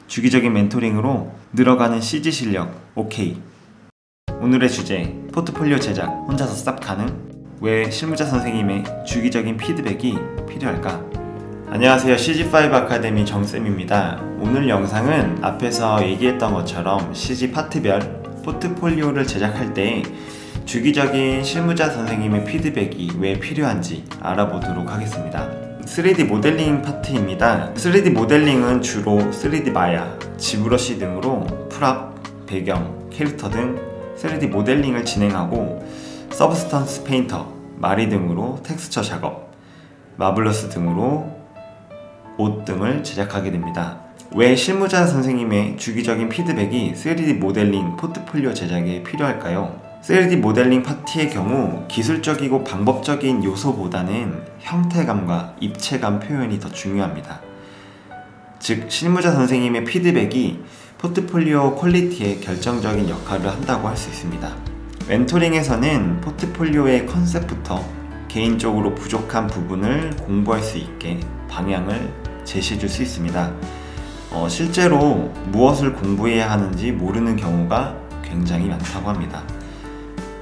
주기적인 멘토링으로 늘어가는 CG 실력 OK. 오늘의 주제, 포트폴리오 제작 혼자서 쌉 가능? 왜 실무자 선생님의 주기적인 피드백이 필요할까? 안녕하세요, CG5 아카데미 정쌤입니다. 오늘 영상은 앞에서 얘기했던 것처럼 CG 파트별 포트폴리오를 제작할 때 주기적인 실무자 선생님의 피드백이 왜 필요한지 알아보도록 하겠습니다. 3D 모델링 파트입니다. 3D 모델링은 주로 3D 마야, 지브러시 등으로 프랍, 배경, 캐릭터 등 3D 모델링을 진행하고 서브스턴스 페인터, 마리 등으로 텍스처 작업, 마블러스 등으로 옷 등을 제작하게 됩니다. 왜 실무자 선생님의 주기적인 피드백이 3D 모델링 포트폴리오 제작에 필요할까요? 3D 모델링 파트의 경우 기술적이고 방법적인 요소보다는 형태감과 입체감 표현이 더 중요합니다. 즉, 실무자 선생님의 피드백이 포트폴리오 퀄리티에 결정적인 역할을 한다고 할 수 있습니다. 멘토링에서는 포트폴리오의 컨셉부터 개인적으로 부족한 부분을 공부할 수 있게 방향을 제시해 줄 수 있습니다. 실제로 무엇을 공부해야 하는지 모르는 경우가 굉장히 많다고 합니다.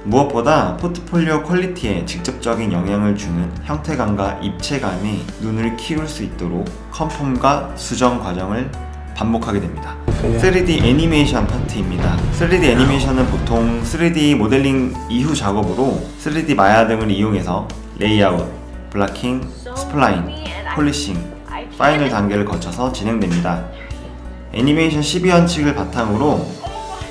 무엇보다 포트폴리오 퀄리티에 직접적인 영향을 주는 형태감과 입체감이 눈을 키울 수 있도록 컨펌과 수정 과정을 반복하게 됩니다. 3D 애니메이션 파트입니다. 3D 애니메이션은 보통 3D 모델링 이후 작업으로 3D 마야 등을 이용해서 레이아웃, 블락킹, 스플라인, 폴리싱, 파이널 단계를 거쳐서 진행됩니다. 애니메이션 12원칙을 바탕으로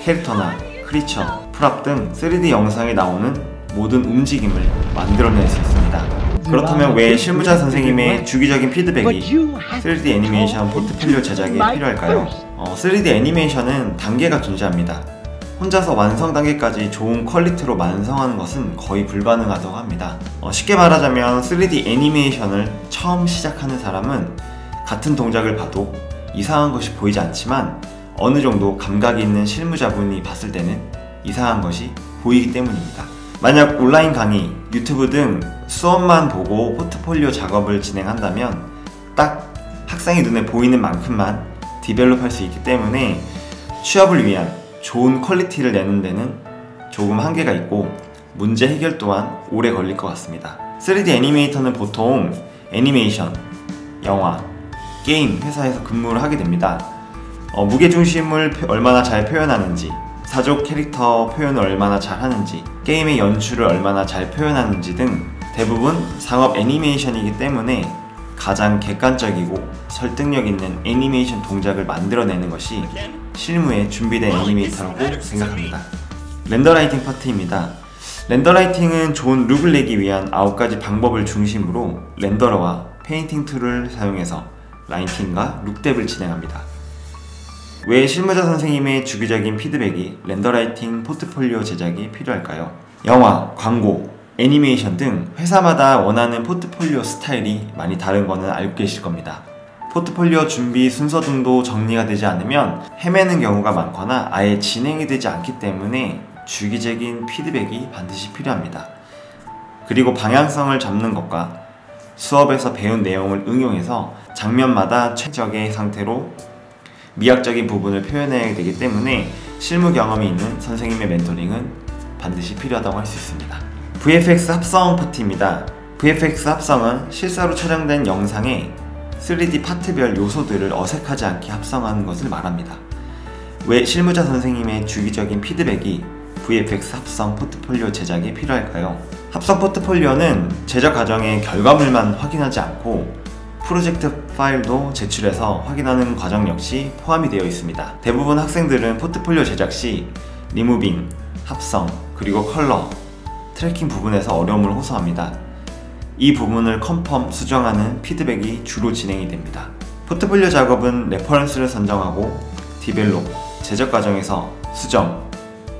캐릭터나 크리처, 프랍 등 3D 영상에 나오는 모든 움직임을 만들어낼 수 있습니다. 그렇다면 왜 실무자 선생님의 주기적인 피드백이 3D 애니메이션 포트폴리오 제작에 필요할까요? 3D 애니메이션은 단계가 존재합니다. 혼자서 완성 단계까지 좋은 퀄리티로 완성하는 것은 거의 불가능하다고 합니다. 쉽게 말하자면 3D 애니메이션을 처음 시작하는 사람은 같은 동작을 봐도 이상한 것이 보이지 않지만 어느 정도 감각이 있는 실무자분이 봤을 때는 이상한 것이 보이기 때문입니다. 만약 온라인 강의, 유튜브 등 수업만 보고 포트폴리오 작업을 진행한다면 딱 학생의 눈에 보이는 만큼만 디벨롭할 수 있기 때문에 취업을 위한 좋은 퀄리티를 내는 데는 조금 한계가 있고 문제 해결 또한 오래 걸릴 것 같습니다. 3D 애니메이터는 보통 애니메이션, 영화, 게임 회사에서 근무를 하게 됩니다. 무게중심을 얼마나 잘 표현하는지, 사족 캐릭터 표현을 얼마나 잘 하는지, 게임의 연출을 얼마나 잘 표현하는지 등 대부분 상업 애니메이션이기 때문에 가장 객관적이고 설득력 있는 애니메이션 동작을 만들어내는 것이 실무에 준비된 애니메이터라고 생각합니다. 렌더라이팅 파트입니다. 렌더라이팅은 좋은 룩을 내기 위한 9가지 방법을 중심으로 렌더러와 페인팅 툴을 사용해서 라이팅과 룩뎁을 진행합니다. 왜 실무자 선생님의 주기적인 피드백이 렌더라이팅 포트폴리오 제작이 필요할까요? 영화, 광고, 애니메이션 등 회사마다 원하는 포트폴리오 스타일이 많이 다른 거는 알고 계실 겁니다. 포트폴리오 준비 순서 등도 정리가 되지 않으면 헤매는 경우가 많거나 아예 진행이 되지 않기 때문에 주기적인 피드백이 반드시 필요합니다. 그리고 방향성을 잡는 것과 수업에서 배운 내용을 응용해서 장면마다 최적의 상태로 미학적인 부분을 표현해야 되기 때문에 실무 경험이 있는 선생님의 멘토링은 반드시 필요하다고 할 수 있습니다. VFX 합성 파트입니다. VFX 합성은 실사로 촬영된 영상에 3D 파트별 요소들을 어색하지 않게 합성하는 것을 말합니다. 왜 실무자 선생님의 주기적인 피드백이 VFX 합성 포트폴리오 제작에 필요할까요? 합성 포트폴리오는 제작 과정의 결과물만 확인하지 않고 프로젝트 파일도 제출해서 확인하는 과정 역시 포함이 되어 있습니다. 대부분 학생들은 포트폴리오 제작 시 리무빙, 합성, 그리고 컬러, 트래킹 부분에서 어려움을 호소합니다. 이 부분을 컨펌, 수정하는 피드백이 주로 진행이 됩니다. 포트폴리오 작업은 레퍼런스를 선정하고 디벨롭, 제작 과정에서 수정,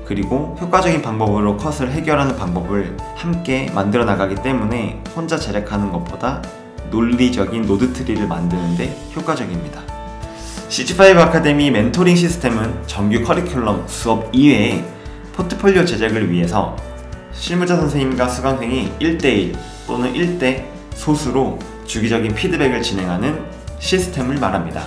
그리고 효과적인 방법으로 컷을 해결하는 방법을 함께 만들어 나가기 때문에 혼자 제작하는 것보다 논리적인 노드트리를 만드는데 효과적입니다. CG5 아카데미 멘토링 시스템은 정규 커리큘럼 수업 이외에 포트폴리오 제작을 위해서 실무자 선생님과 수강생이 1대1 또는 1대 소수로 주기적인 피드백을 진행하는 시스템을 말합니다.